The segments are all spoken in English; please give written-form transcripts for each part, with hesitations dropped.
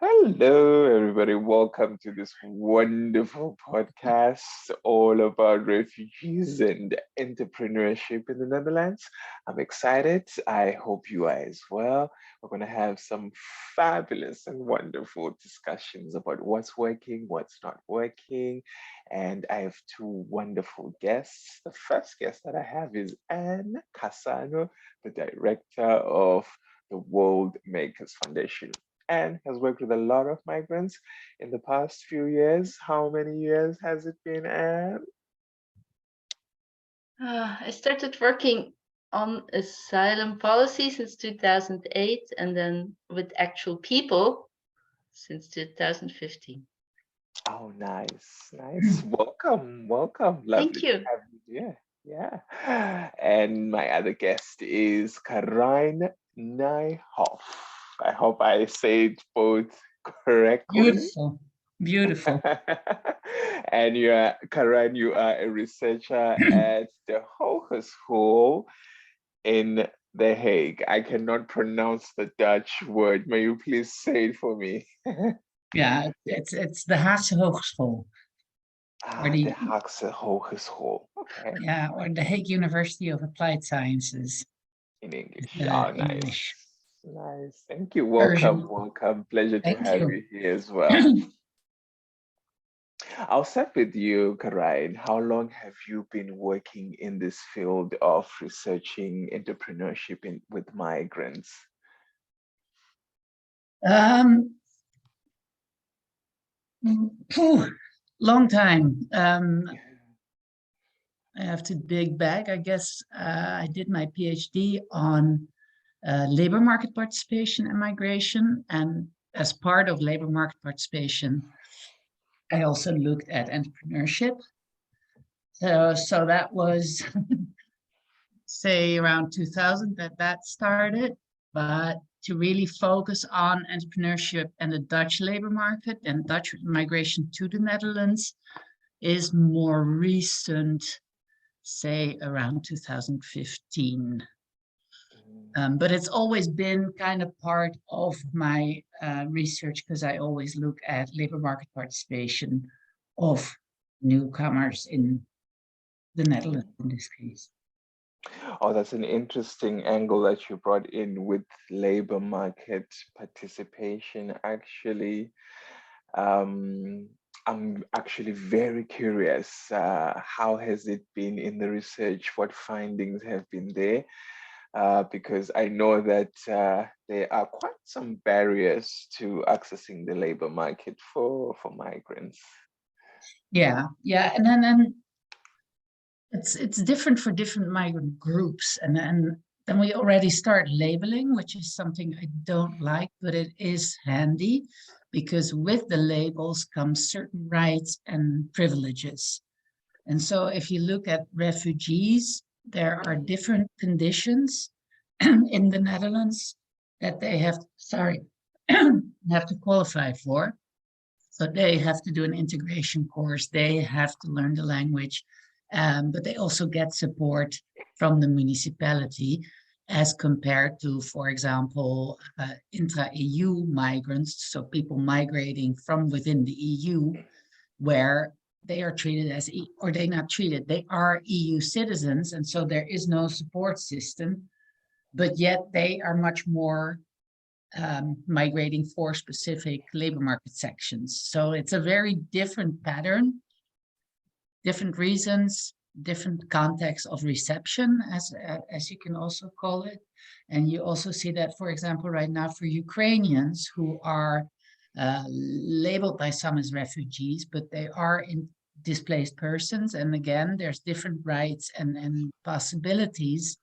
Hello, everybody. Welcome to this wonderful podcast all about refugees and entrepreneurship in the Netherlands. I'm excited. I hope you are as well. We're going to have some fabulous and wonderful discussions about what's working, what's not working. And I have two wonderful guests. The first guest that I have is Anne Cassano, the director of the World Makers Foundation and has worked with a lot of migrants in the past few years. How many years has it been, Anne? I started working on asylum policy since 2008 and then with actual people since 2015. Oh, nice, nice. Welcome, welcome. Thank Lovely to you. have you here. Yeah. And my other guest is Karijn Nijhoff. I hope I said both correctly. Beautiful, beautiful. And Karijn, you are a researcher at the Hogeschool in The Hague. I cannot pronounce the Dutch word. May you please say it for me? Yeah, it's the Haagse Hogeschool, or The the Haagse Hogeschool. Okay, or the Hague University of Applied Sciences, in is English. the Oh, nice. English Nice. Thank you. Welcome, version. welcome. Pleasure to Thank have you. you here as well. I'll start with you, Karijn. How long have you been working in this field of researching entrepreneurship with migrants? Um, Long time. I have to dig back. I guess I did my PhD on labor market participation and migration, and as part of labor market participation, I also looked at entrepreneurship. So that was, say, around 2000 that started. But to really focus on entrepreneurship and the Dutch labor market and Dutch migration to the Netherlands is more recent, say, around 2015. But it's always been kind of part of my research because I always look at labor market participation of newcomers in the Netherlands in this case. Oh, that's an interesting angle that you brought in with labor market participation. Actually, I'm actually very curious. How has it been in the research? What findings have been there? Because I know that there are quite some barriers to accessing the labor market for migrants. Yeah, and then it's different for different migrant groups, and then we already start labeling, which is something I don't like, but it is handy because with the labels come certain rights and privileges. And so if you look at refugees, there are different conditions in the Netherlands that they have to qualify for. So they have to do an integration course, they have to learn the language, but they also get support from the municipality as compared to, for example, intra-EU migrants, so people migrating from within the EU, where they are treated as, or they're not treated, they are EU citizens, and so there is no support system, but yet they are much more migrating for specific labor market sections. So it's a very different pattern, different reasons, different context of reception, as you can also call it. And you also see that, for example, right now for Ukrainians who are labeled by some as refugees, but they are in displaced persons. And again, there's different rights and possibilities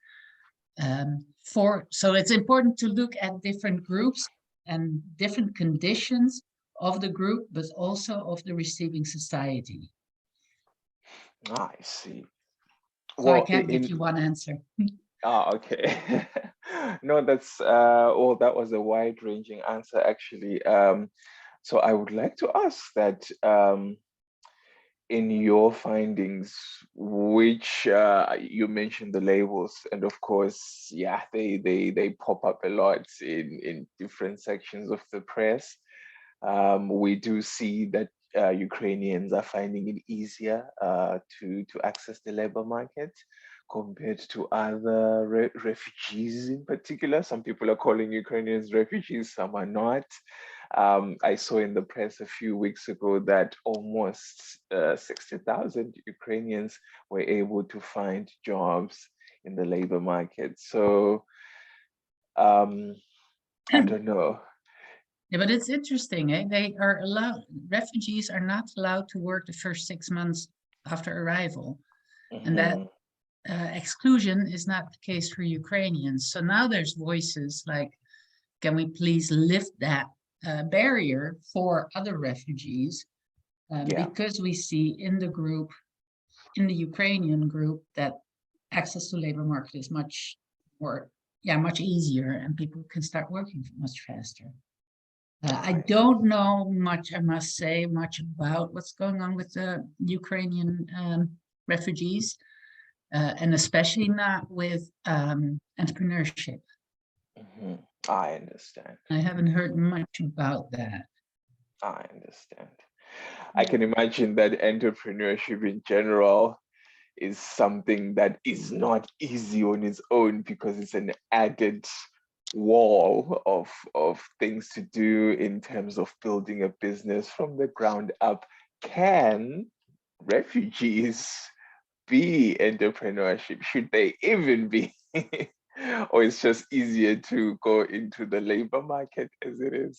so it's important to look at different groups and different conditions of the group, but also of the receiving society. I see. So I can't give you one answer. Okay. No, that's that was a wide-ranging answer actually. So I would like to ask that in your findings, which you mentioned the labels, and of course, yeah, they pop up a lot in different sections of the press. We do see that Ukrainians are finding it easier to access the labor market compared to other refugees in particular. Some people are calling Ukrainians refugees, some are not. I saw in the press a few weeks ago that almost 60,000 Ukrainians were able to find jobs in the labor market. So I don't know. Yeah, but it's interesting, eh? They are allowed, refugees are not allowed to work the first 6 months after arrival. And that exclusion is not the case for Ukrainians. So now there's voices like, can we please lift that barrier for other refugees? Yeah. Because we see in the group, in the Ukrainian group, that access to labor market is much more, much easier, and people can start working much faster. I don't know much, I must say, much about what's going on with the Ukrainian refugees, and especially not with entrepreneurship. I understand. I haven't heard much about that. I understand. I can imagine that entrepreneurship in general is something that is not easy on its own because it's an added wall of things to do in terms of building a business from the ground up. Can refugees be entrepreneurship? Should they even be? Or it's just easier to go into the labor market as it is?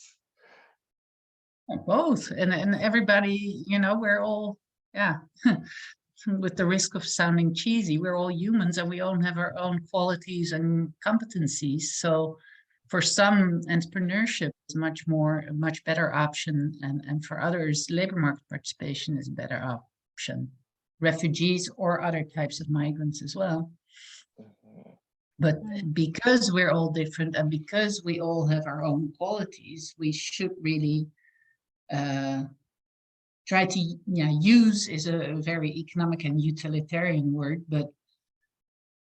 Both, and everybody, we're all, with the risk of sounding cheesy, we're all humans and we all have our own qualities and competencies. So for some, entrepreneurship is a much better option, and for others, labor market participation is a better option. Refugees or other types of migrants as well. But because we're all different and because we all have our own qualities, we should really try to, use is a very economic and utilitarian word, but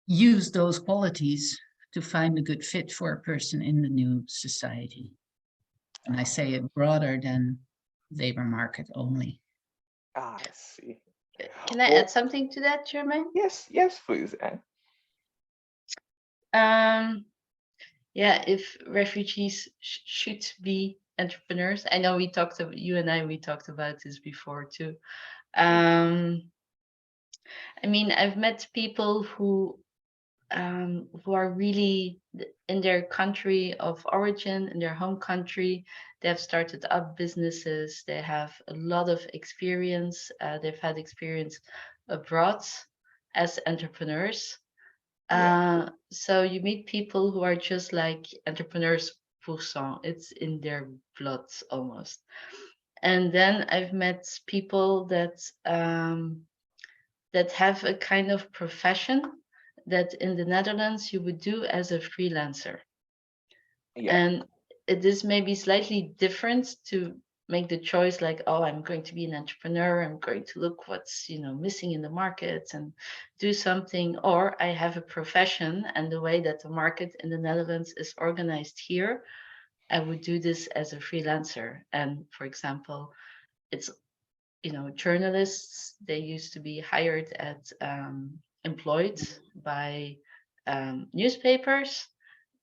use those qualities to find a good fit for a person in the new society. And I say it broader than labor market only. I see. Can I add something to that, Jermain? Yes, please, Anne. If refugees should be entrepreneurs. I know you and I talked about this before too. I mean, I've met people who are really in their country of origin, in their home country. They have started up businesses. They have a lot of experience. They've had experience abroad as entrepreneurs. So you meet people who are just like entrepreneurs pour sang. It's in their blood almost. And then I've met people that that have a kind of profession that in the Netherlands you would do as a freelancer. And it is maybe slightly different to make the choice like, oh, I'm going to be an entrepreneur, I'm going to look what's missing in the market and do something, or I have a profession, and the way that the market in the Netherlands is organized here, I would do this as a freelancer. And for example, it's journalists, they used to be hired at employed by newspapers.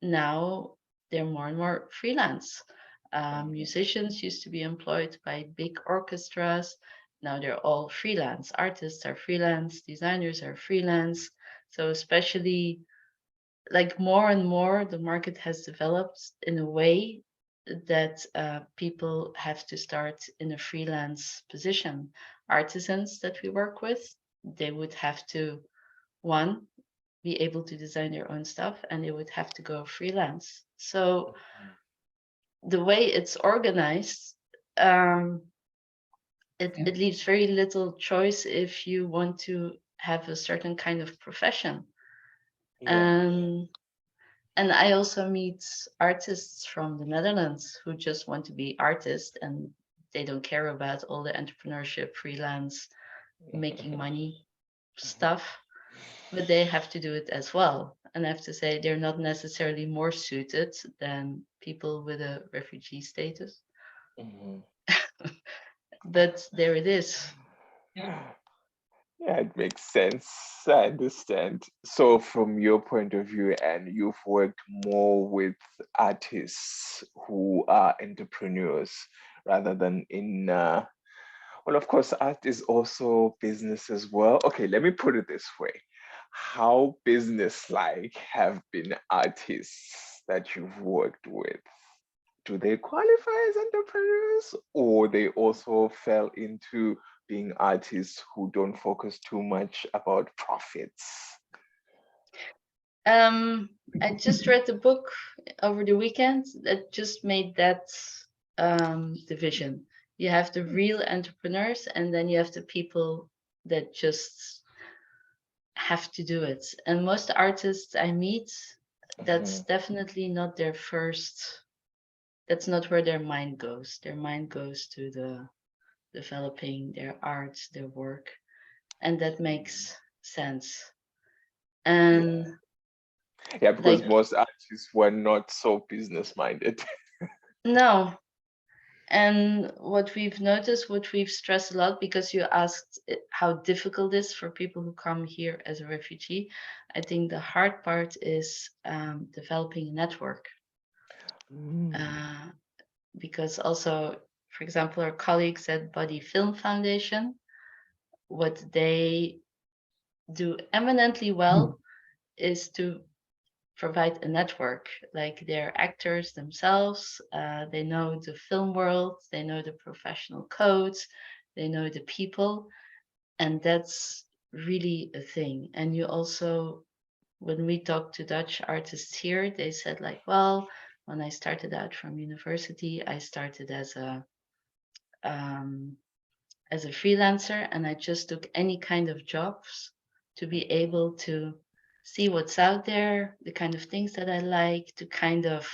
Now they're more and more freelance. Musicians used to be employed by big orchestras. Now they're all freelance. Artists are freelance, designers are freelance. So especially like more and more, the market has developed in a way that people have to start in a freelance position. Artisans that we work with, they would have to, one, be able to design their own stuff, and they would have to go freelance. So the way it's organized, it leaves very little choice if you want to have a certain kind of profession. And I also meet artists from the Netherlands who just want to be artists, and they don't care about all the entrepreneurship, freelance, making money stuff, but they have to do it as well. And I have to say, they're not necessarily more suited than people with a refugee status. Mhm. But there it is. Yeah, it makes sense. I understand. So, from your point of view, and you've worked more with artists who are entrepreneurs rather than in, well, of course, art is also business as well. Okay, let me put it this way. How business-like have been artists that you've worked with? Do they qualify as entrepreneurs, or they also fell into being artists who don't focus too much about profits? I just read the book over the weekend that just made that division. You have the real entrepreneurs, and then you have the people that just have to do it. And most artists I meet, that's Mhm, definitely not their first, that's not where their mind goes. Their mind goes to the developing their art, their work, and that makes sense. yeah, And yeah, because like, most artists were not so business minded. no. And what we've noticed, what we've stressed a lot, because you asked how difficult it is for people who come here as a refugee, I think the hard part is developing a network. Mm, Uh, because also, for example, our colleagues at Body Film Foundation, what they do eminently well is to provide a network. Like they're actors themselves, they know the film world, they know the professional codes, they know the people, and that's really a thing. And you also, when we talk to Dutch artists here, they said like, well, when I started out from university, I started um, as a freelancer, and I just took any kind of jobs to be able to see what's out there, the kind of things that I like, to kind of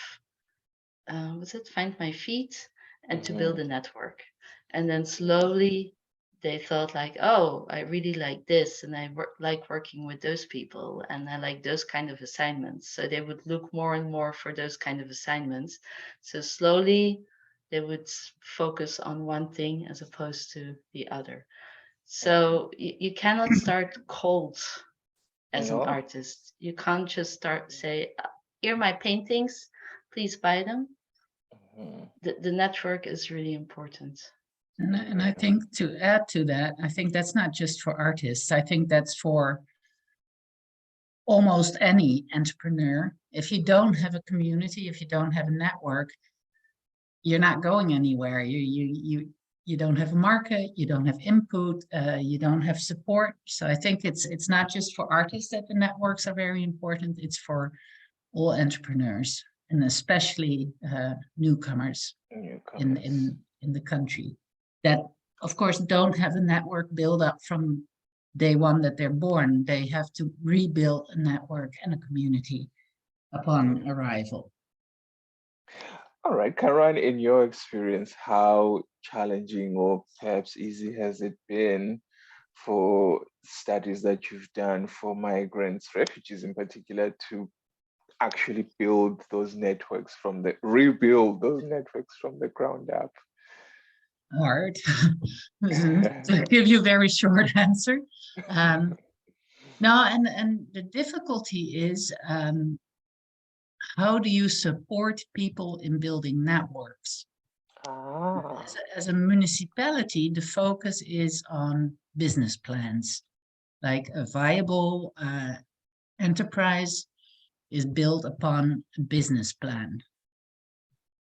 was it find my feet and to build mhm, a network. And then slowly they thought like, oh, I really like this, and I like working with those people, and I like those kind of assignments. So they would look more and more for those kind of assignments. So slowly they would focus on one thing as opposed to the other. mhm. So you cannot start cold as an No. artist. You can't just start say, here are my paintings, please buy them. Mhm. The network is really important. And I think to add to that, I think that's not just for artists. I think that's for almost any entrepreneur. If you don't have a community, if you don't have a network, you're not going anywhere. You don't have a market, you don't have input, you don't have support. So I think it's not just for artists that the networks are very important. It's for all entrepreneurs, and especially newcomers Newcomers. in the country that, of course, don't have a network built up from day one that they're born. They have to rebuild a network and a community upon Mm. arrival. All right, Karan, in your experience, how challenging or perhaps easy has it been for studies that you've done for migrants, refugees in particular, to actually rebuild those networks from the ground up? Hard. To give you a very short answer. Um, no, and the difficulty is how do you support people in building networks? Ah. As a municipality, the focus is on business plans, like a viable enterprise is built upon a business plan.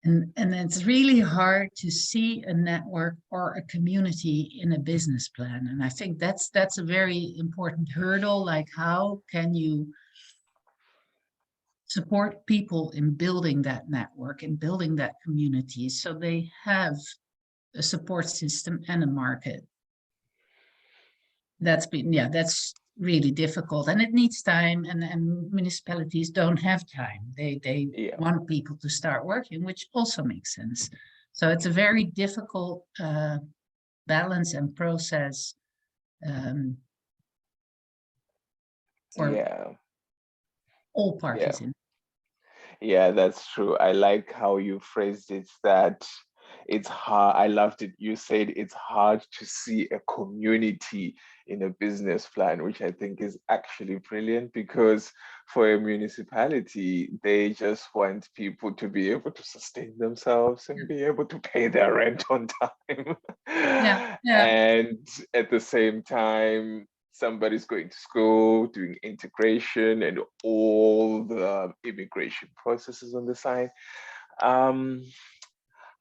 And it's really hard to see a network or a community in a business plan. And I think that's a very important hurdle. Like, how can you support people in building that network and building that community so they have a support system and a market? That's really difficult, and it needs time, and municipalities don't have time. They Yeah. want people to start working, which also makes sense. So it's a very difficult balance and process um, for Yeah. all Yeah. parties in. Yeah, that's true. I like how you phrased it that It's hard. I loved it. You said it's hard to see a community in a business plan, which I think is actually brilliant, because for a municipality, they just want people to be able to sustain themselves and be able to pay their rent on time. Yeah, yeah. And at the same time, somebody's going to school, doing integration and all the immigration processes on the side. Um,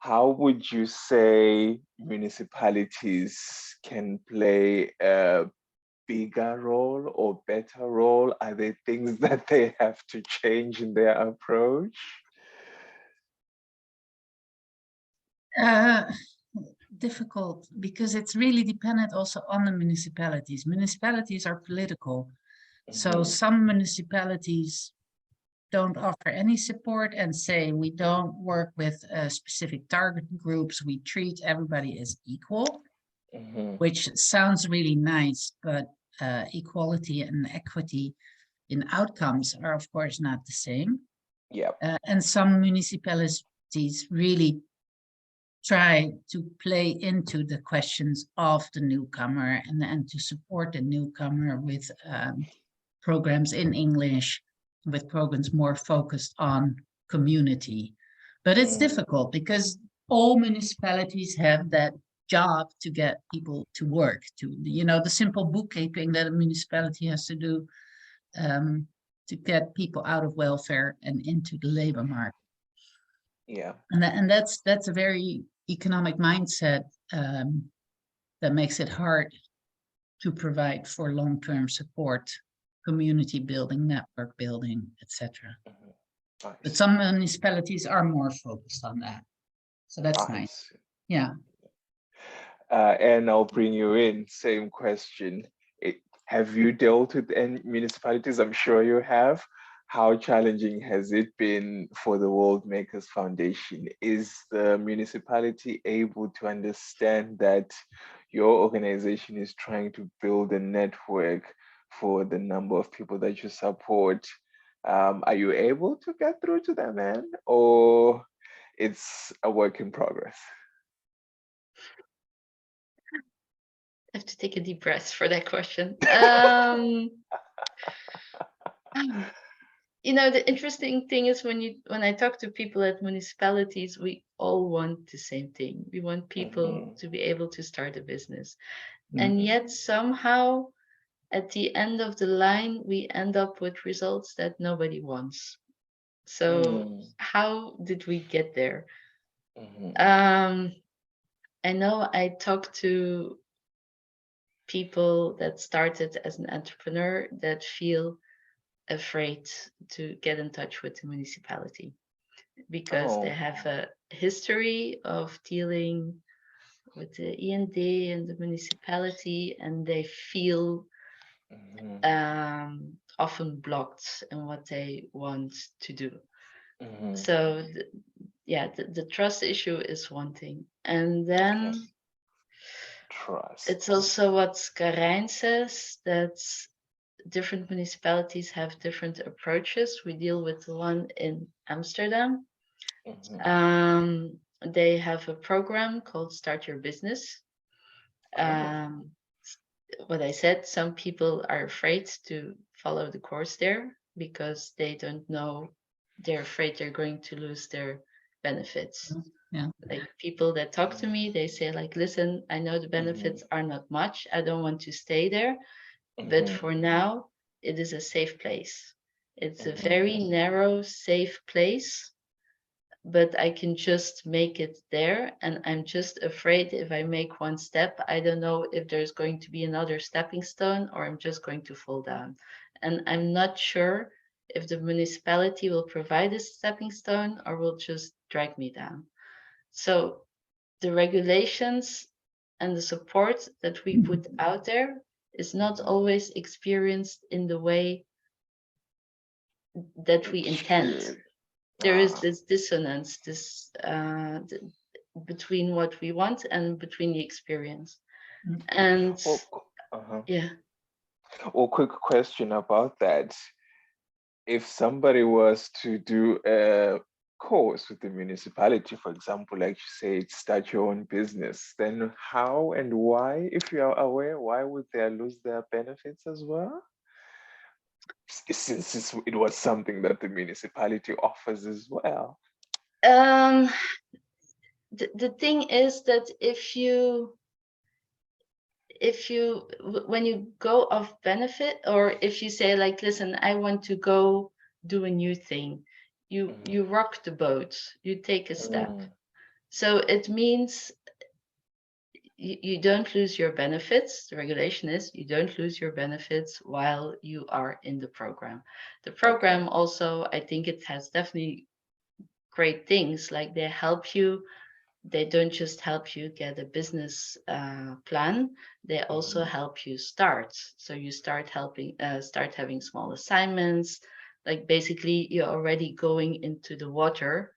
how would you say municipalities can play a bigger role or better role? Are there things that they have to change in their approach? Uh, difficult because it's really dependent also on the municipalities. Municipalities are political. So some municipalities don't offer any support and say we don't work with specific target groups. We treat everybody as equal, which sounds really nice, but equality and equity in outcomes are of course not the same. Yeah. And some municipalities really try to play into the questions of the newcomer and to support the newcomer with programs in English, with programs more focused on community. But it's difficult because all municipalities have that job to get people to work, to, you know, the simple bookkeeping that a municipality has to do to get people out of welfare and into the labor market. Yeah. And that's a very economic mindset that makes it hard to provide for long-term support, community building, network building, etc. Nice. But some municipalities are more focused on that, so that's nice. Yeah. And I'll bring you in. Same question. Have you dealt with any municipalities? I'm sure you have. How challenging has it been for the World Makers Foundation? Is the municipality able to understand that your organization is trying to build a network for the number of people that you support? Are you able to get through to them, man? Or it's a work in progress? I have to take a deep breath for that question. You know, the interesting thing is when I talk to people at municipalities, we all want the same thing. We want people to be able to start a business. And yet somehow at the end of the line, we end up with results that nobody wants. So how did we get there? I know I talked to people that started as an entrepreneur that feel afraid to get in touch with the municipality because they have a history of dealing with the END and the municipality, and they feel often blocked in what they want to do. So the trust issue is one thing, and then trust. It's also what Karijn says, that different municipalities have different approaches. We deal with the one in Amsterdam. They have a program called Start Your Business. What I said, some people are afraid to follow the course there because they don't know, they're afraid they're going to lose their benefits. Yeah. Like people that talk to me, they say like, listen, I know the benefits are not much. I don't want to stay there. But for now, it is a safe place. It's a very narrow, safe place, but I can just make it there. And I'm just afraid if I make one step, I don't know if there's going to be another stepping stone or I'm just going to fall down. And I'm not sure if the municipality will provide a stepping stone or will just drag me down. So the regulations and the support that we put out there is not always experienced in the way that we intend. There is this dissonance, between what we want and between the experience. And yeah. Well, quick question about that. If somebody was to do a course with the municipality, for example, like you say, start your own business, then how and why, if you are aware, why would they lose their benefits as well? Since it was something that the municipality offers as well. Um, the thing is that when you go off benefit, or if you say like, listen, I want to go do a new thing, you rock the boat, you take a step. Mm, So it means you don't lose your benefits. The regulation is you don't lose your benefits while you are in the program. The okay. program also, I think it has definitely great things, like they help you. They don't just help you get a business plan, they also Mhm. help you start. So you start having small assignments, like basically you're already going into the water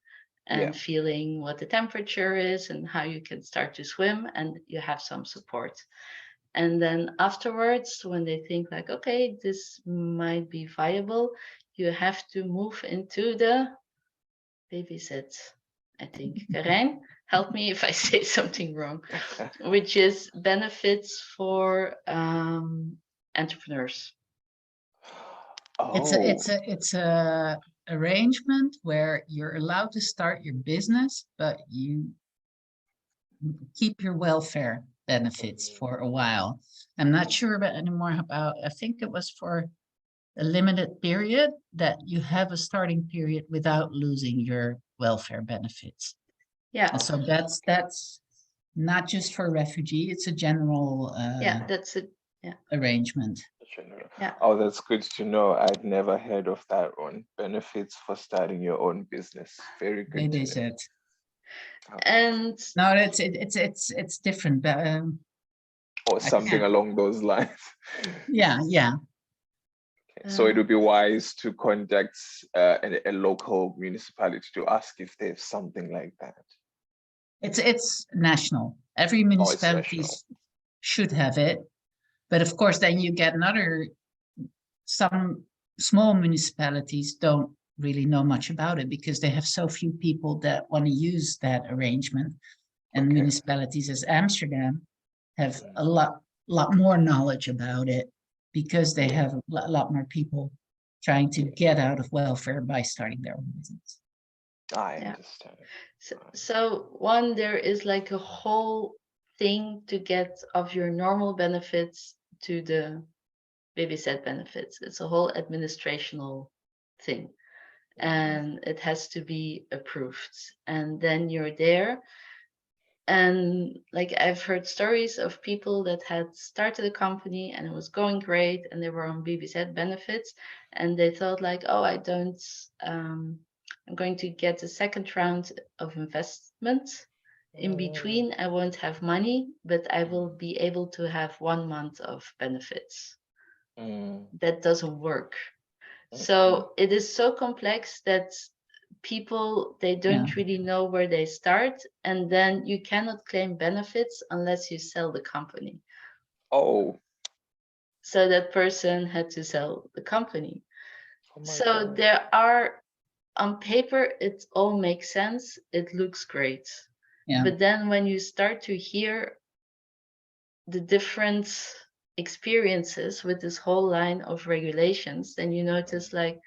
Yeah. and feeling what the temperature is and how you can start to swim, and you have some support. And then afterwards, when they think like, okay, this might be viable, you have to move into the babysit. I think Karijn, help me if I say something wrong, which is benefits for entrepreneurs. It's a Oh. it's a it's a arrangement where you're allowed to start your business, but you keep your welfare benefits Mhm. for a while. I'm not sure about anymore about, I think it was for a limited period that you have a starting period without losing your welfare benefits. Yeah, And so Oh, that's not just for refugee, it's a general yeah, that's it. Yeah, arrangement. general. yeah. Oh, that's good to know. I'd never heard of that one. Benefits for starting your own business. Very good to Maybe know. it. Okay. And No, it's different. But, Or I something can't. along those lines. Yeah, yeah. So it uh, would be wise to contact a local municipality to ask if there's something like that. It's national. Every Oh, it's municipality national. should have it. But of course, then you get some small municipalities don't really know much about it because they have so few people that want to use that arrangement. And Okay. municipalities as Amsterdam have Mm, a lot more knowledge about it because they yeah. have a lot more people trying to Yeah. get out of welfare by starting their own business. I yeah. understand. So one, there is like a whole thing to get of your normal benefits to the babysit benefits. It's a whole administrational thing, Mhm. and it has to be approved. And then you're there. And like I've heard stories of people that had started a company and it was going great and they were on BBZ benefits, and they thought like, oh, I don't, I'm going to get a second round of investment. In Mm, between, I won't have money, but I will mm, be able to have 1 month of benefits. mm, That doesn't work. mhm. So it is so complex that people, they Yeah, don't really know where they start, and then you cannot claim benefits unless you sell the company. Oh, So that person had to sell the company. oh my So God. there are, on paper it all makes sense, it looks great, yeah, but then when you start to hear the different experiences with this whole line of regulations, then you notice like,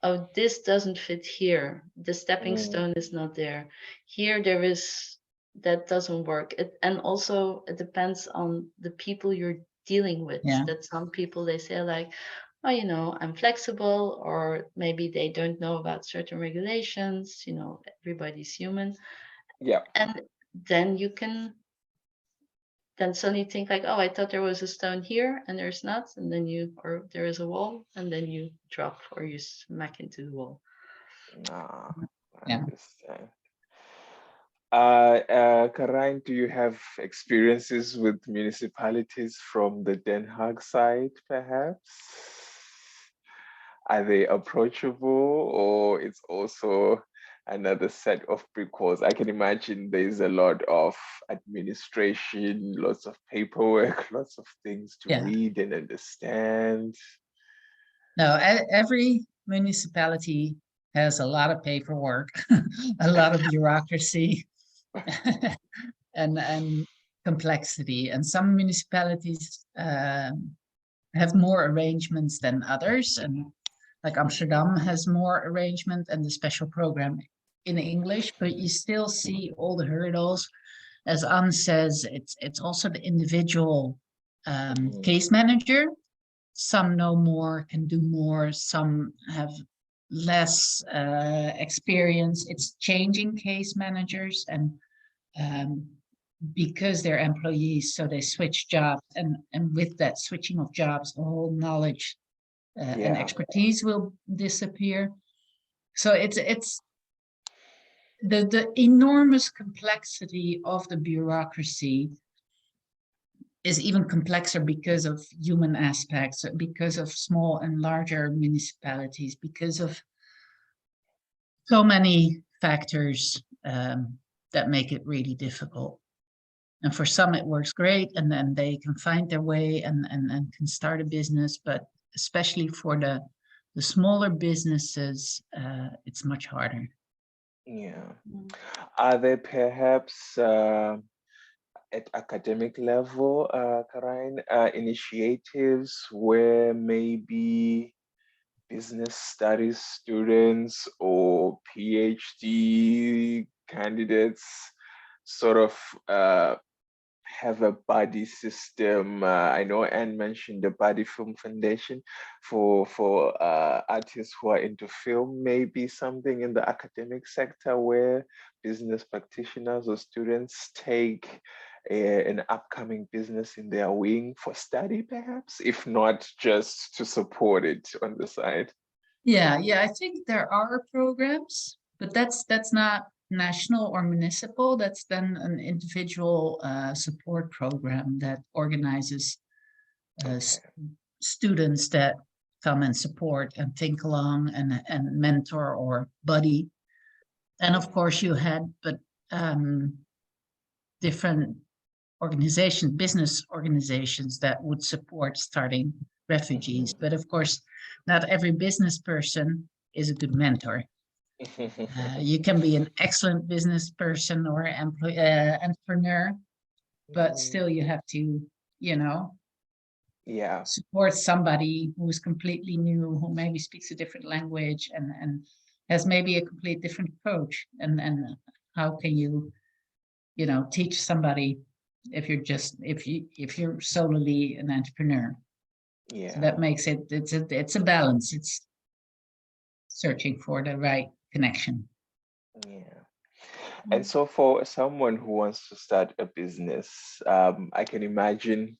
oh, this doesn't fit here. The stepping Mm, stone is not there. Here, there is, that doesn't work. And also, it depends on the people you're dealing with. yeah. That some people, they say, like, oh, I'm flexible, or maybe they don't know about certain regulations. Everybody's human. yeah. And then you can then suddenly think like, oh, I thought there was a stone here and there's not. And then or there is a wall, and then you drop or you smack into the wall. Ah, I Yeah. understand. Karijn, do you have experiences with municipalities from the Den Haag side, perhaps? Are they approachable, or it's also another set of prequels? I can imagine there's a lot of administration, lots of paperwork, lots of things to Yeah. read and understand. No, every municipality has a lot of paperwork, a lot of bureaucracy, and complexity. And some municipalities have more arrangements than others. And like Amsterdam has more arrangement and the special program in English, but you still see all the hurdles. As Anne says, it's also the individual case manager. Some know more, can do more, some have less experience. It's changing case managers, and because they're employees, so they switch jobs, and with that switching of jobs, the whole knowledge and expertise will disappear. So it's the enormous complexity of the bureaucracy is even complexer because of human aspects, because of small and larger municipalities, because of so many factors that make it really difficult. And for some, it works great, and then they can find their way and can start a business. But especially for the smaller businesses, it's much harder. Yeah. Are there perhaps at academic level, Karijn, initiatives where maybe business studies students or PhD candidates sort of have a buddy system? I know Anne mentioned the Buddy Film Foundation for artists who are into film. Maybe something in the academic sector where business practitioners or students take an upcoming business in their wing for study, perhaps, if not just to support it on the side. Yeah, I think there are programs, but that's not national or municipal. That's then an individual support program that organizes students that come and support and think along and mentor or buddy. And of course you had, but different organizations, business organizations that would support starting refugees. But of course, not every business person is a good mentor. You can be an excellent business person or entrepreneur, but still you have to, support somebody who's completely new, who maybe speaks a different language and has maybe a complete different approach. And how can you, teach somebody if you're solely an entrepreneur? Yeah. So that makes it's a balance. It's searching for the right connection. Yeah. And so for someone who wants to start a business, I can imagine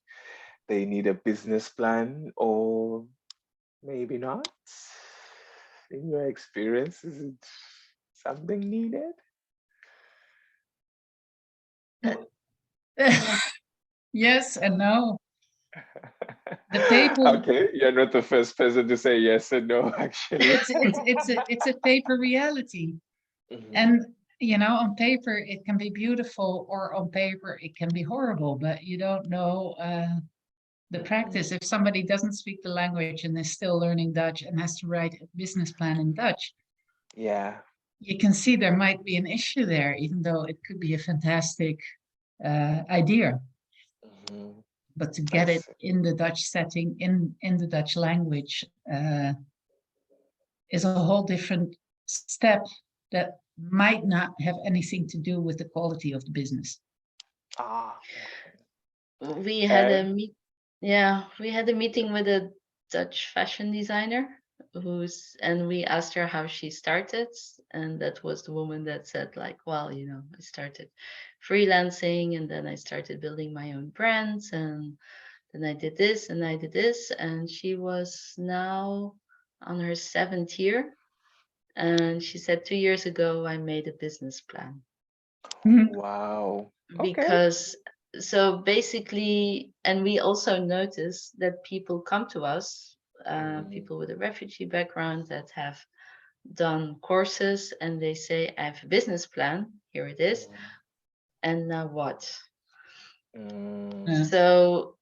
they need a business plan, or maybe not. In your experience, is it something needed? Yes and no. The paper. Okay, you're not the first person to say yes and no, actually. It's a paper reality. And on paper it can be beautiful, or on paper it can be horrible, but you don't know the practice. If somebody doesn't speak the language and is still learning Dutch and has to write a business plan in Dutch, you can see there might be an issue there, even though it could be a fantastic idea. But to get it in the Dutch setting, in the Dutch language, is a whole different step that might not have anything to do with the quality of the business. We had a meeting with a Dutch fashion designer and we asked her how she started, and that was the woman that said, like, well, I started freelancing, and then I started building my own brands, and then I did this and I did this, and she was now on her 7th year, and she said 2 years ago I made a business plan. Wow. Because so basically, and we also notice that people come to us, people with a refugee background that have done courses, and they say, I have a business plan, here it is, and now what? So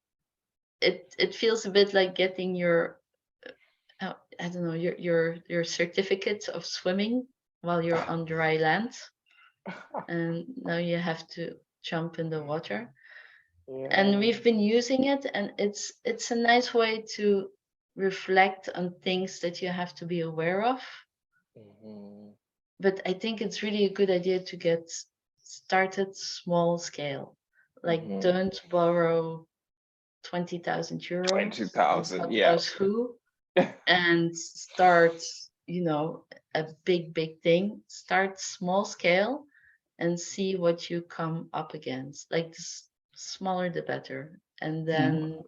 it feels a bit like getting your I don't know, your certificate of swimming while you're on dry land, and now you have to jump in the water. And Yeah. we've been using it, and it's a nice way to reflect on things that you have to be aware of. Mhm. But I think it's really a good idea to get started small scale. Like, Mhm. don't borrow 20,000 euros from 20,000. God Yeah. knows who and start, a big thing. Start small scale and see what you come up against. Like, the smaller the better. And Yeah. then,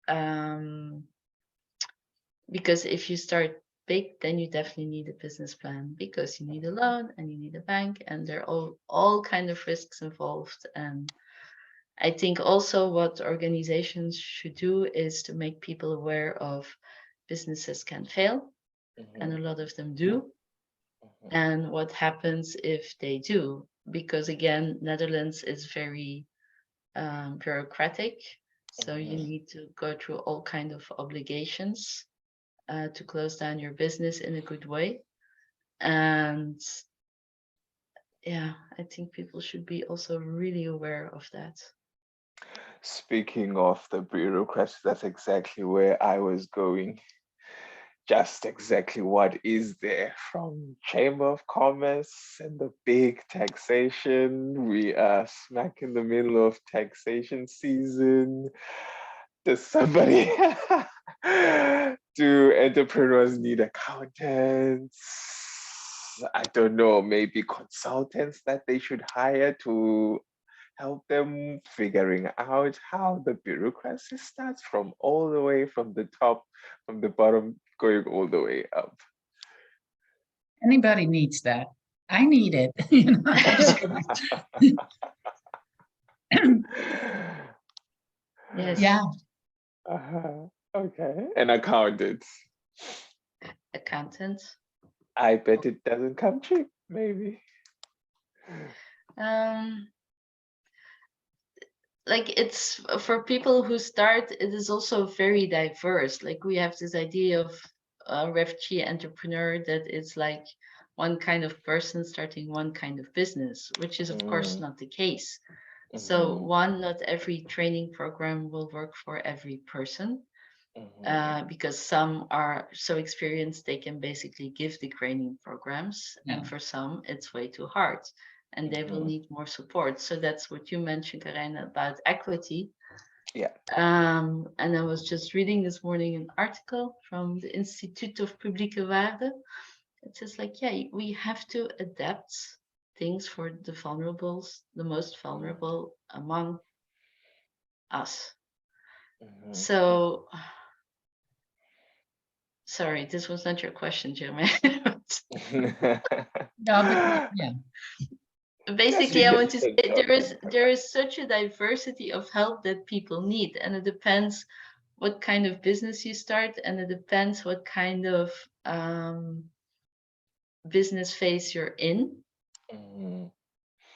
um, because if you start big, then you definitely need a business plan, because you need a loan and you need a bank, and there are all kind of risks involved. And I think also what organizations should do is to make people aware of businesses can fail, and a Mhm. lot of them do, Mhm. and what happens if they do. Because again, Netherlands is very bureaucratic, so you Mhm. need to go through all kind of obligations to close down your business in a good way. And yeah, I think people should be also really aware of that. Speaking of the bureaucracy, that's exactly where I was going. Just exactly what is there from Chamber of Commerce and the big taxation. We are smack in the middle of taxation season. Does somebody do entrepreneurs need accountants? I don't know, maybe consultants that they should hire to help them figuring out how the bureaucracy starts from all the way from the top, from the bottom, going all the way up. Anybody needs that. I need it. Actually. Yes, Yeah. Okay. And accountants. accountants. I bet it doesn't come cheap, maybe. Um, like, it's for people who start, it is also very diverse. Like, we have this idea of a refugee entrepreneur, that it's like one kind of person starting one kind of business, which is of course Mm, not the case. So mhm, one, not every training program will work for every person, mhm, because some are so experienced they can basically give the training programs, Yeah. and for some it's way too hard and they will mhm. need more support. So that's what you mentioned, Karijn, about equity. Yeah. And I was just reading this morning an article from the Institute of Publieke Waarde. It says, like, yeah, we have to adapt things for the vulnerables, the most Mhm, vulnerable among us. mhm, So, sorry, this was not your question, Jermaine. mhm. No, but yeah. Just Basically, I want to say interesting topic. there is such a diversity of help that people need, and it depends what kind of business you start, and it depends what kind of business phase you're in. Mhm,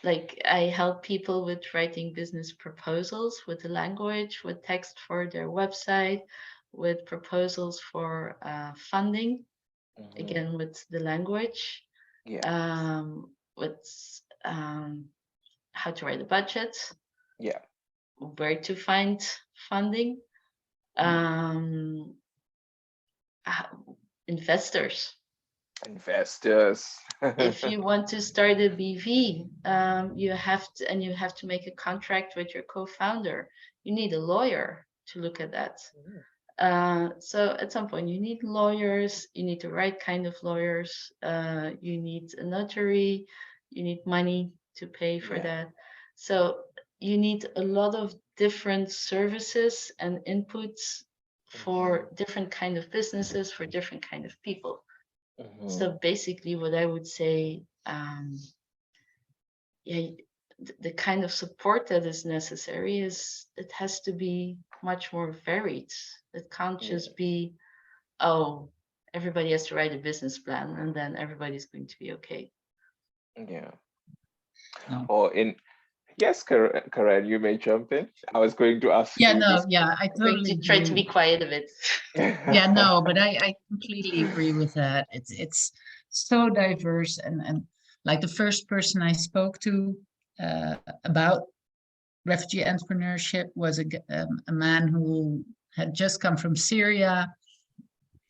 Like, I help people with writing business proposals, with the language, with text for their website, with proposals for funding, mhm. again with the language, Yeah. with how to write a budget, Yeah. where to find funding, Mhm. um, investors. Investors. If you want to start a BV, you have to make a contract with your co-founder. You need a lawyer to look at that. So at some point, you need lawyers. You need the right kind of lawyers. You need a notary. You need money to pay for Yeah. that. So you need a lot of different services and inputs Mhm, for different kind of businesses, for different kind of people. mhm. So basically, what I would say, yeah, the kind of support that is necessary is, it has to be much more varied. It can't Yeah. just be, oh, everybody has to write a business plan and then everybody's going to be okay. Yeah. No. Or in Yes, Karen, you may jump in. I was going to ask Yeah, you no, this. yeah, I I'm going totally to try to be agree. quiet a bit. Yeah, no, but I completely agree with that. It's so diverse, and like the first person I spoke to about refugee entrepreneurship was a man who had just come from Syria.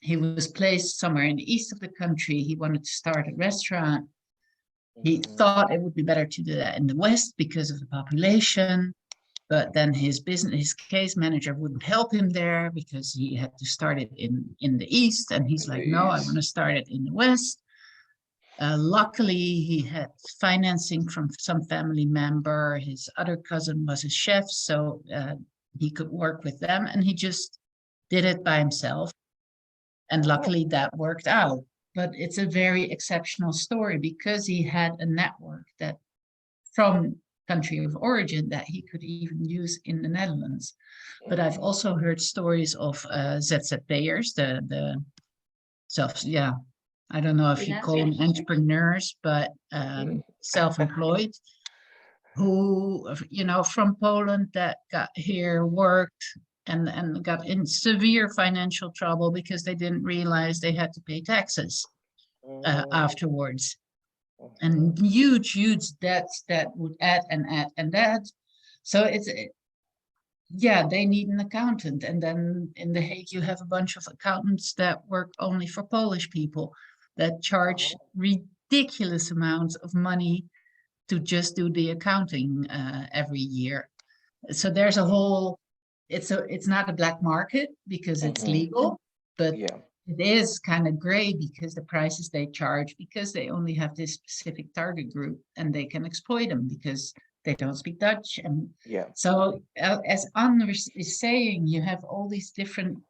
He was placed somewhere in the east of the country. He wanted to start a restaurant. He Mhm. thought it would be better to do that in the west because of the population. But then his case manager wouldn't help him there because he had to start it in the east, and he's In the like, no, I want East. to start it in the west. Luckily, he had financing from some family member. His other cousin was a chef, so he could work with them, and he just did it by himself. And Oh. luckily, that worked out. But it's a very exceptional story because he had a network that from country of origin that he could even use in the Netherlands. But I've Mhm. also heard stories of ZZP'ers, the self, yeah, I don't know if you call them Freelancers. entrepreneurs, but Mhm. self-employed, who, from Poland that got here, worked, and got in severe financial trouble because they didn't realize they had to pay taxes Mm, afterwards. mhm. And huge debts that would add and add. So yeah, they need an accountant. And then in The Hague, you have a bunch of accountants that work only for Polish people that charge Oh. ridiculous amounts of money to just do the accounting every year. So there's a whole, it's not a black market because it's Mhm. legal, but Yeah. it is kind of gray because the prices they charge, because they only have this specific target group and they can exploit them because they don't speak Dutch. And Yeah. so, as Anne is saying, you have all these different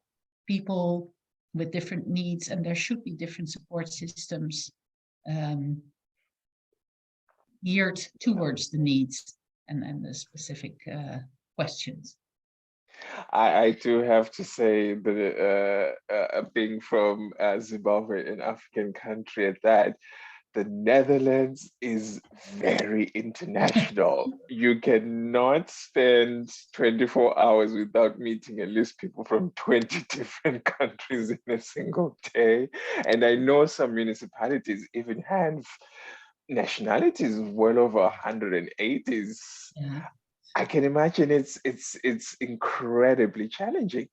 people with different needs, and there should be different support systems um, geared towards the needs and the specific questions. I do have to say that being from Zimbabwe, an African country at that, the Netherlands is very international. You cannot spend 24 hours without meeting at least people from 20 different countries in a single day. And I know some municipalities even have nationalities well over 180s. Yeah. I can imagine it's incredibly challenging.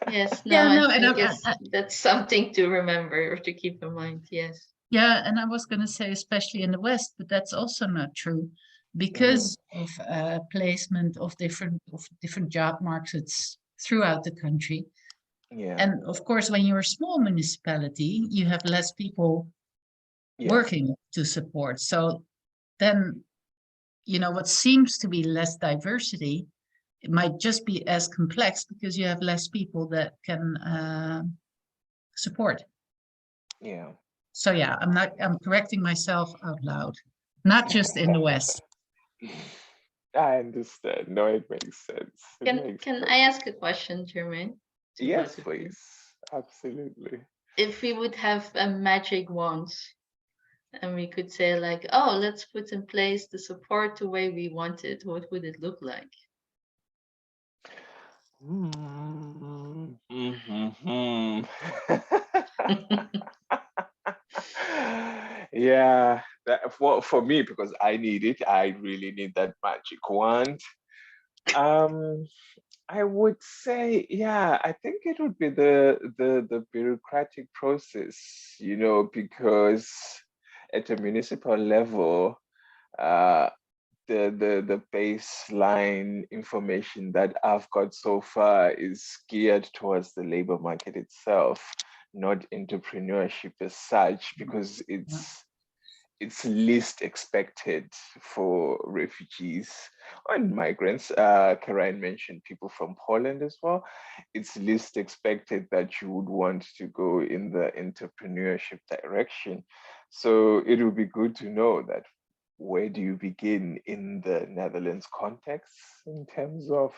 Yes, no, Yeah, I no, and think that's something to remember or to keep in mind. Yes. yeah, and I was going to say, especially in the West, but that's also not true Mhm. because of placement of different job markets throughout the country. Yeah, And of course, when you're a small municipality, you have less people yeah, working to support. So then, what seems to be less diversity, it might just be as complex because you have less people that can support. yeah. So yeah, I'm correcting myself out loud, not just in the West. I understand. No, it makes sense. It makes Can I perfect. ask a question, Jermaine, to Yes, both of you? please. Absolutely. If we would have a magic wand and we could say like, oh, let's put in place the support the way we want it, what would it look like? Mhm. Yeah, that for me because I need it. I really need that magic wand. Um, I would say, yeah, I think it would be the bureaucratic process, because at a municipal level, uh, the baseline information that I've got so far is geared towards the labor market itself, not entrepreneurship as such, because Yeah. it's least expected for refugees and migrants. Karijn mentioned people from Poland as well. It's least expected that you would want to go in the entrepreneurship direction. So it would be good to know that where do you begin in the Netherlands context in terms of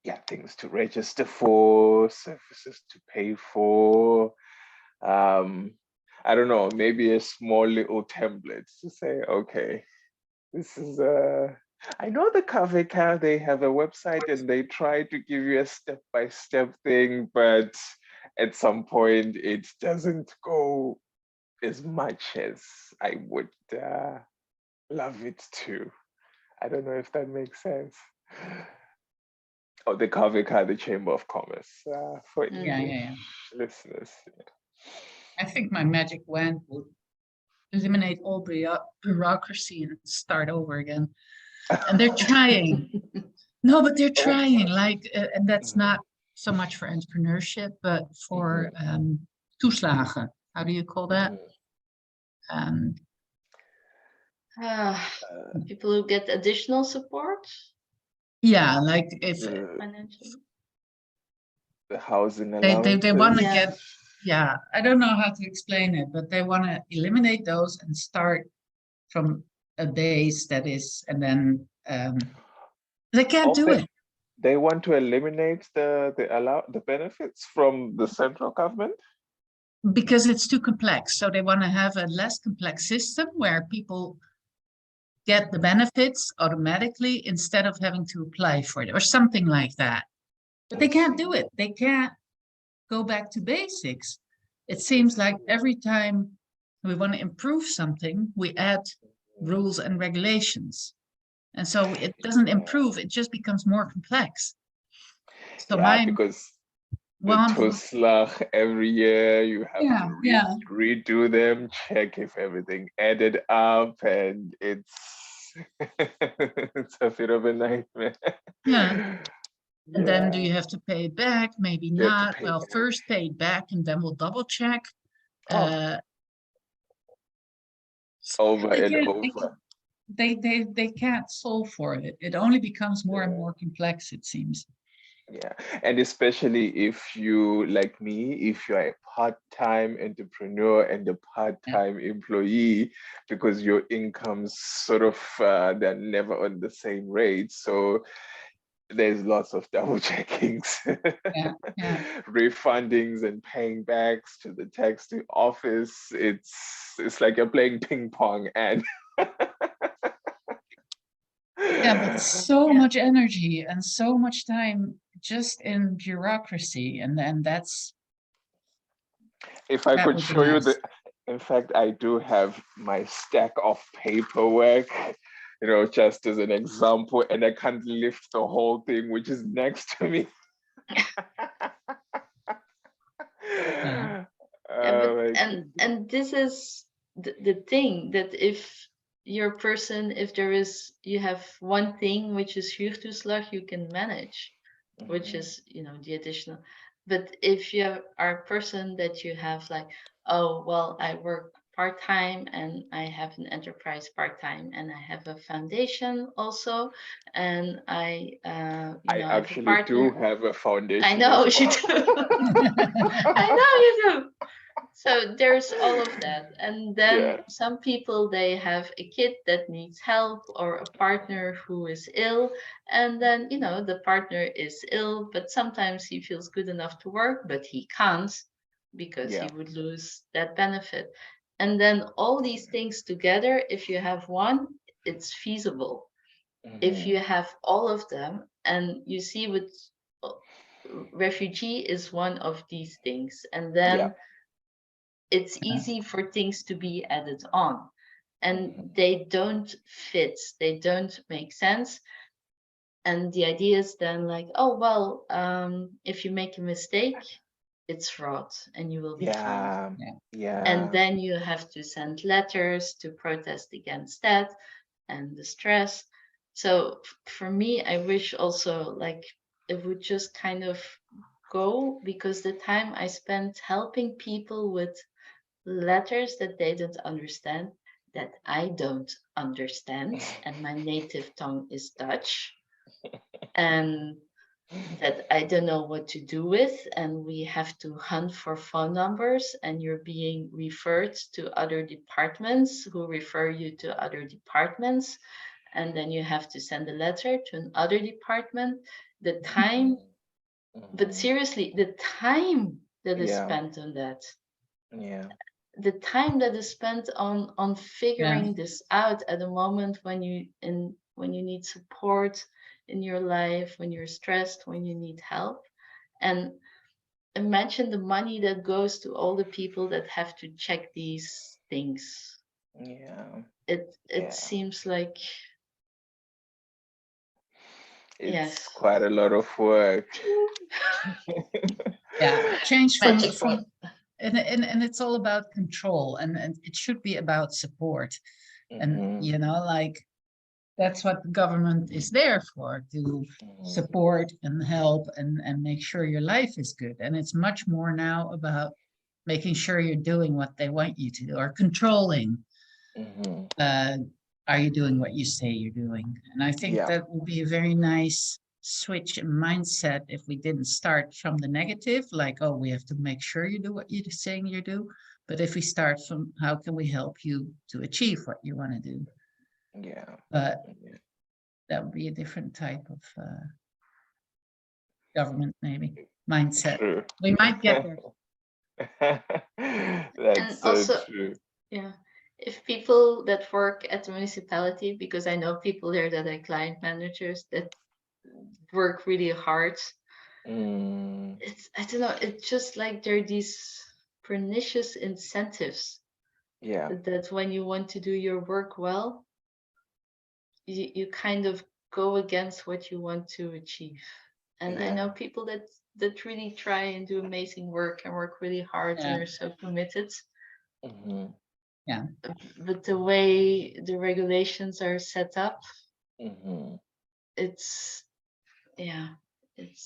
yeah, things to register for, services to pay for, I don't know, maybe a small little template to say, okay, this is I know the KVK, they have a website and they try to give you a step-by-step thing, but at some point it doesn't go as much as I would love it to. I don't know if that makes sense. Oh, the KVK, the Chamber of Commerce, for Yeah, English yeah, yeah. listeners. I think my magic wand would eliminate all bureaucracy and start over again. And they're trying. No, but they're trying. Like, and that's not so much for entrepreneurship, but for toeslagen. How do you call that? Um, People who get additional support yeah, like if financially. The housing they want to allowances. get, yeah, I don't know how to explain it, but they want to eliminate those and start from a base that is, and then they can't do it. They want to eliminate the benefits from the central government Because it's too complex. So they want to have a less complex system where people get the benefits automatically instead of having to apply for it or something like that. But they can't do it. They can't go back to basics. It seems like every time we want to improve something, we add rules and regulations. And so it doesn't improve, it just becomes more complex. So because the toeslag every year you have to redo them, check if everything added up, and it's it's a bit of a nightmare. Yeah. And then do you have to pay it back? Maybe not. Well, back. First pay it back and then we'll double check. Over and over. They can't solve for it. It only becomes more and more complex, it seems. Yeah, and especially if you, like me, if you're a part-time entrepreneur and a part-time employee, because your incomes sort of they're never on the same rate, so there's lots of double checkings, refundings, and paying backs to the tax office. It's like you're playing ping pong, and but so much energy and so much time just in bureaucracy, and then that's. If I could show you in fact, I do have my stack of paperwork, just as an example, and I can't lift the whole thing, which is next to me. And this is the thing, that if you have one thing which is huurtoeslag, you can manage, which is the additional. But if you are a person that you have like, oh well, I work part-time and I have an enterprise part-time and I have a foundation also, and I actually do have a foundation. I know you do. I know you do. So there's all of that. And then some people, they have a kid that needs help or a partner who is ill. And then, the partner is ill, but sometimes he feels good enough to work, but he can't because he would lose that benefit. And then all these things together, if you have one, it's feasible. If you have all of them, and you see with refugee is one of these things, and then it's easy for things to be added on, and they don't fit, they don't make sense. And the idea is then like, oh well, if you make a mistake, it's fraud and you will be fined. And then you have to send letters to protest against that and the stress. So for me, I wish also like it would just kind of go, because the time I spent helping people with letters that they don't understand, that I don't understand, and my native tongue is Dutch, and that I don't know what to do with, and we have to hunt for phone numbers, and you're being referred to other departments who refer you to other departments, and then you have to send a letter to another department. The time, but seriously, the time that is spent on that. Yeah. The time that is spent on Yeah. figuring this out at a moment when you need support in your life, when you're stressed, when you need help. And imagine the money that goes to all the people that have to check these things. Yeah. It Yeah. seems like, It's yes. quite a lot of work. Yeah. Change Magic from word. and it's all about control, and it should be about support. And Mm-hmm. like that's what the government is there for, to Mm-hmm. support and help and make sure your life is good. And it's much more now about making sure you're doing what they want you to do, or controlling, Mm-hmm. uh, are you doing what you say you're doing? And I think Yeah. that would be a very nice switch in mindset if we didn't start from the negative, like, oh, we have to make sure you do what you're saying you do. But if we start from how can we help you to achieve what you want to do? Yeah. But Yeah. that would be a different type of government, maybe mindset. True. We might get there. And That's so also, true. yeah, if people that work at the municipality, because I know people there that are client managers that work really hard, Mm, it's, I don't know, it's just like there are these pernicious incentives yeah. that when you want to do your work well, you kind of go against what you want to achieve. And I know Yeah. people that really try and do amazing work and work really hard and Yeah, are so committed. Mm-hmm. yeah, But the way the regulations are set up, Mm-hmm. it's, yeah, it's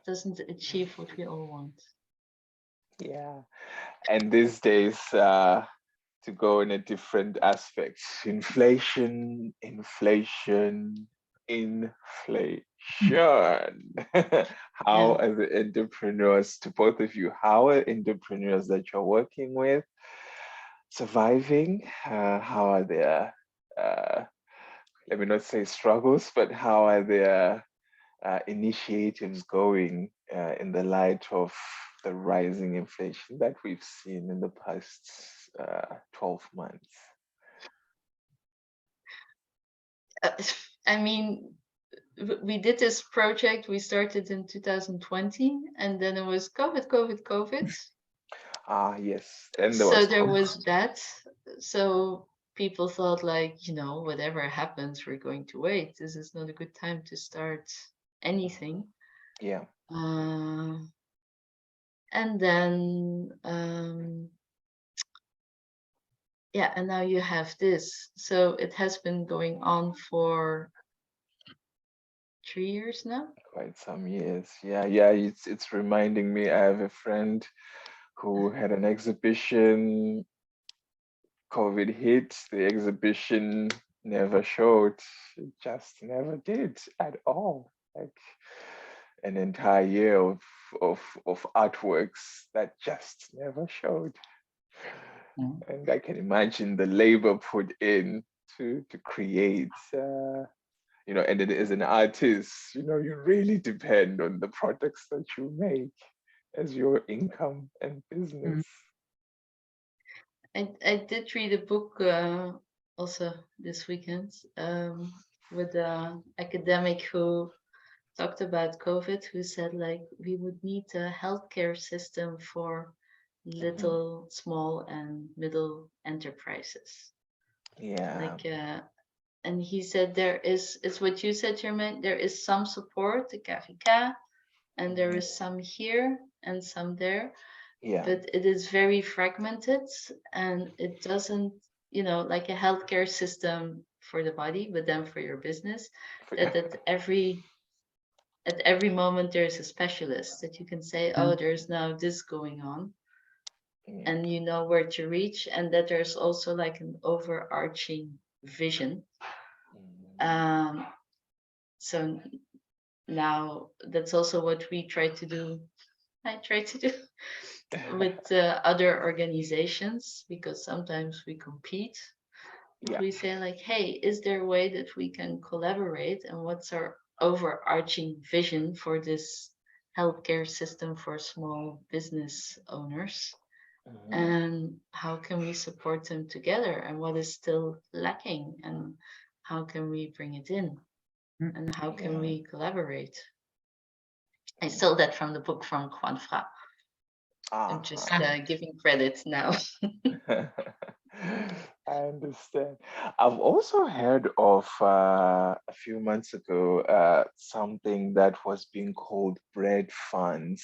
doesn't achieve what we all want. Yeah. And these days, to go in a different aspect, inflation. How Yeah. are the entrepreneurs, to both of you, how are entrepreneurs that you're working with surviving? How are their, uh, let me not say struggles, but how are their initiatives going in the light of the rising inflation that we've seen in the past 12 months? Uh, I mean, we did this project, we started in 2020, and then it was COVID. Ah, yes. Then there So was there COVID. was that. So people thought, like, whatever happens, we're going to wait. This is not a good time to start anything. Yeah. Uh, and then, yeah, and now you have this. So it has been going on for 3 years now. Quite some years. Yeah, yeah. It's reminding me. I have a friend who had an exhibition. COVID hit. The exhibition never showed. It just never did at all. Like an entire year of artworks that just never showed. yeah. And I can imagine the labor put in to create. And then as an artist, you really depend on the products that you make as your income and business. Mm. I did read a book also this weekend with an academic who talked about COVID, who said, like, we would need a healthcare system for Mhm. little, small, and middle enterprises. Yeah. Like, and he said there is, it's what you said, Jermaine, there is some support, the KVK, and there Mhm. is some here and some there, Yeah. but it is very fragmented and it doesn't, like a healthcare system for the body, but then for your business, that at every moment there's a specialist that you can say, Yeah. oh, there's now this going on, Yeah. and you know where to reach, and that there's also like an overarching vision. Mhm. um, so now that's also what we try to do. I try to do with other organizations, because sometimes we compete. But Yeah. we say, like, hey, is there a way that we can collaborate, and what's our overarching vision for this healthcare system for small business owners? and how can we support them together, and what is still lacking, and how can we bring it in, and how can we collaborate. I stole that from the book from Juan Fra. I'm just giving credit now. I understand. I've also heard of a few months ago something that was being called bread funds.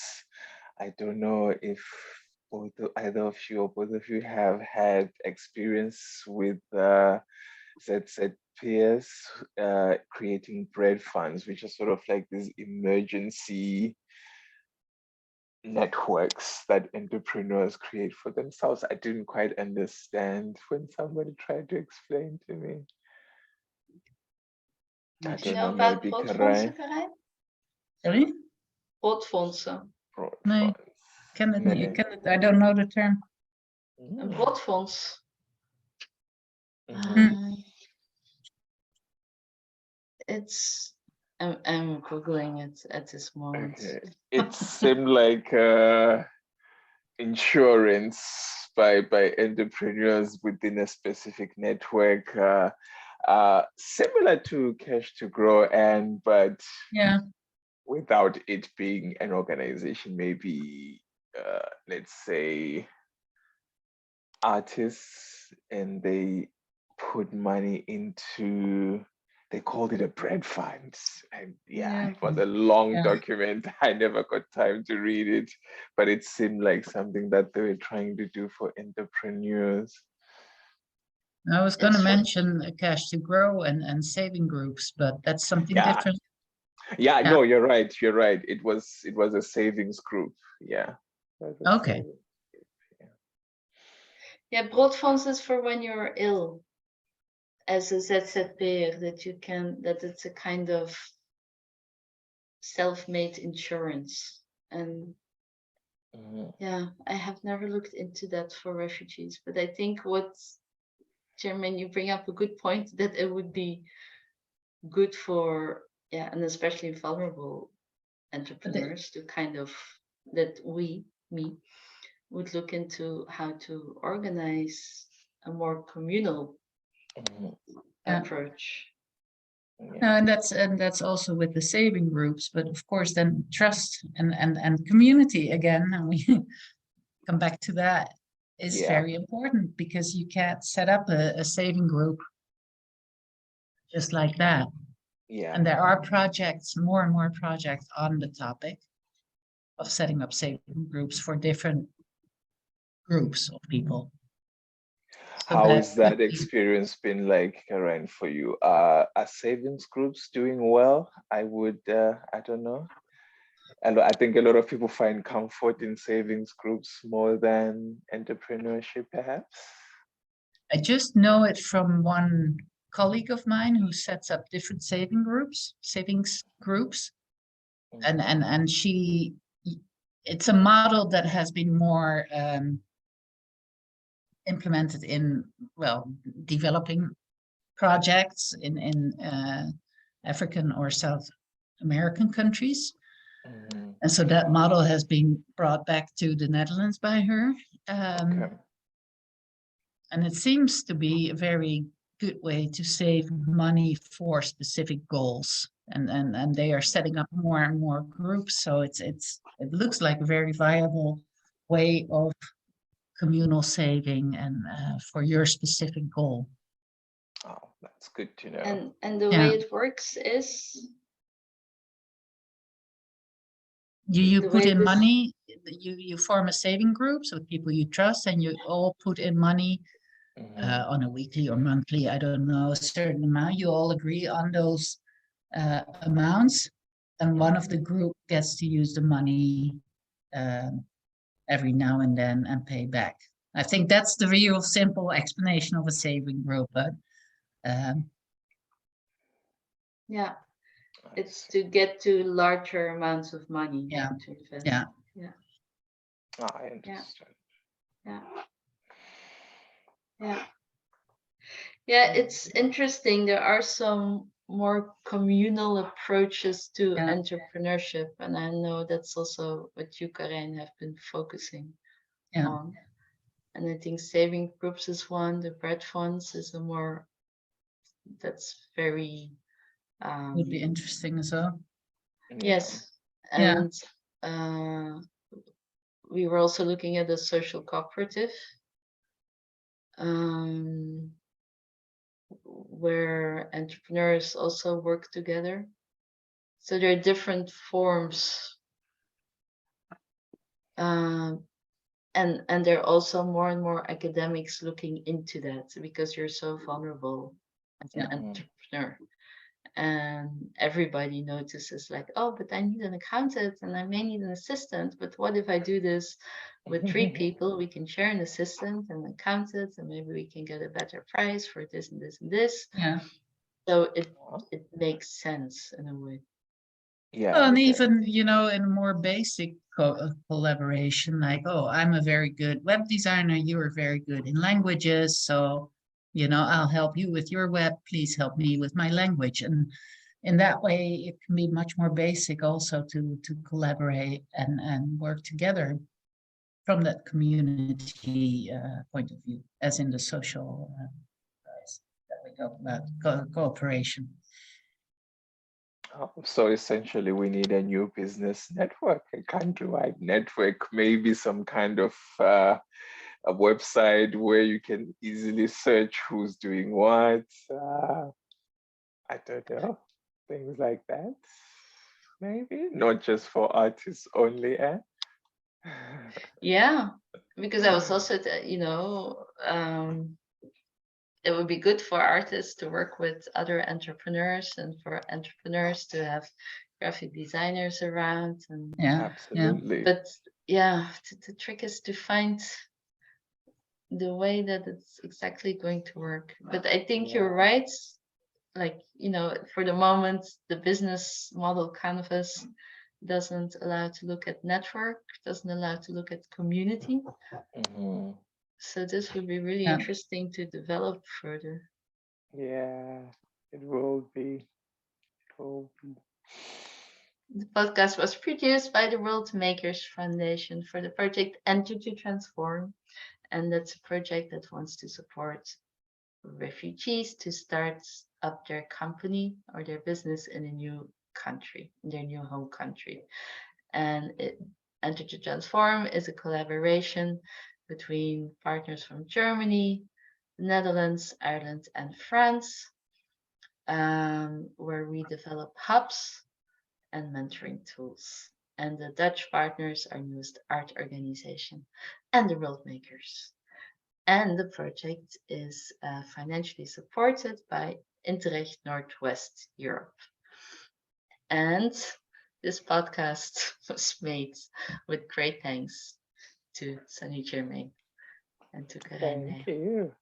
I don't know if either of you or both of you have had experience with ZZ peers creating bread funds, which are sort of like these emergency networks that entrepreneurs create for themselves. I didn't quite understand when somebody tried to explain to me. I Do you don't know know, about maybe broodfondsen, Karijn. Karijn? Sorry? Broodfondsen. Nee, ken het niet. Ik ken het, I don't know the term. Een broodfonds. It's I'm googling it at this moment. Okay. It seemed like insurance by entrepreneurs within a specific network, similar to Cash to Grow, but without it being an organization. Maybe let's say artists, and they put money into, they called it a bread fund. And it was a long document. I never got time to read it, but it seemed like something that they were trying to do for entrepreneurs. I was going to mention Cash to Grow and saving groups, but that's something different. No, you're right. It was a savings group. Okay. Broodfonds is for when you're ill as a ZZP'er, that it's a kind of self-made insurance. And I have never looked into that for refugees, but I think Jermain, you bring up a good point, that it would be good for, and especially vulnerable entrepreneurs to kind of, that me, would look into how to organize a more communal approach. And that's also with the saving groups, but of course then trust and community again, and we come back to that, is very important, because you can't set up a saving group just like that. And there are projects, more and more projects on the topic of setting up saving groups for different groups of people. How has that experience been like, Karijn, for you? Are savings groups doing well? I don't know. I think a lot of people find comfort in savings groups more than entrepreneurship, perhaps. I just know it from one colleague of mine who sets up different savings groups. And it's a model that has been more implemented in, developing projects in African or South American countries. And so that model has been brought back to the Netherlands by her. And it seems to be a very good way to save money for specific goals. And they are setting up more and more groups. So it looks like a very viable way of communal saving and for your specific goal. Oh, that's good to know. And the way it works is you put in money, you form a saving group, so people you trust, and you all put in money on a weekly or monthly, I don't know, a certain amount. You all agree on those amounts, and one of the group gets to use the money every now and then and pay back. I think that's the real simple explanation of a saving group, but it's to get to larger amounts of money to invest. I understand. It's interesting. There are some more communal approaches to entrepreneurship, and I know that's also what you, Karijn, have been focusing on. And I think saving groups is one. The bread funds is a more, that's very, Would be interesting as well. yes. Yeah. And we were also looking at a social cooperative, where entrepreneurs also work together. So there are different forms, and there are also more and more academics looking into that, because you're so vulnerable as an entrepreneur. And everybody notices, like, oh, but I need an accountant and I may need an assistant. But what if I do this with 3 people? We can share an assistant and an accountant, and maybe we can get a better price for this and this and this. Yeah. So it makes sense in a way. Yeah. And even, in a more basic collaboration, like, oh, I'm a very good web designer, you are very good in languages, so, I'll help you with your web, please help me with my language. And in that way, it can be much more basic also to collaborate and work together from that community point of view, as in the social that we talk about cooperation. So essentially, we need a new business network, a countrywide network, maybe some kind of a website where you can easily search who's doing what. I don't know, things like that. Maybe not just for artists only, eh? Yeah, because I was also, it would be good for artists to work with other entrepreneurs, and for entrepreneurs to have graphic designers around. And Absolutely. but yeah, the trick is to find the way that it's exactly going to work. But I think you're right. Like, for the moment, the business model canvas doesn't allow to look at network, doesn't allow to look at community. So this would be really interesting to develop further. Yeah, it will be. It will be. The podcast was produced by the World Makers Foundation for the project Enter to Transform. And that's a project that wants to support refugees to start up their company or their business in a new country, in their new home country. And Enter to Transform is a collaboration between partners from Germany, the Netherlands, Ireland, and France, where we develop hubs and mentoring tools. And the Dutch partners are Newest Art Organization and the World Makers. And the project is financially supported by Interreg Northwest Europe. And this podcast was made with great thanks to Sonny Jermain and to Karijn. Thank you.